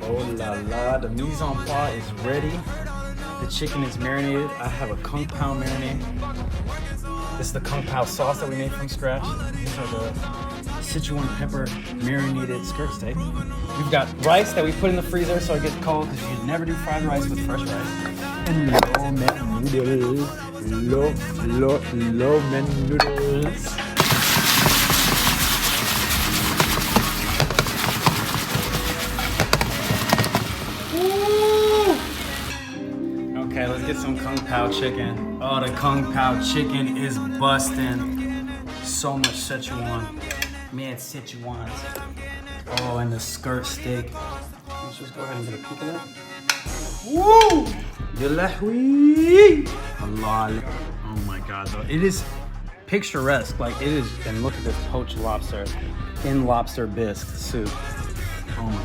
Oh la la, the mise en place is ready. The chicken is marinated. I have a Kung Pao marinade. This is the Kung Pao sauce that we made from scratch. These are the Sichuan pepper marinated skirt steak. We've got rice that we put in the freezer so it gets cold because you can never do fried rice with fresh rice. And lo mein noodles. Lo mein noodles. Okay, let's get some Kung Pao chicken. Oh, the Kung Pao chicken is busting. So much Sichuan. Man, Sichuan. Oh, and the skirt steak. Let's just go ahead and get a peek of that. Woo! Yalahui! Allah. Oh my God, though. It is picturesque. Like, it is. And look at this poached lobster in lobster bisque soup. Oh my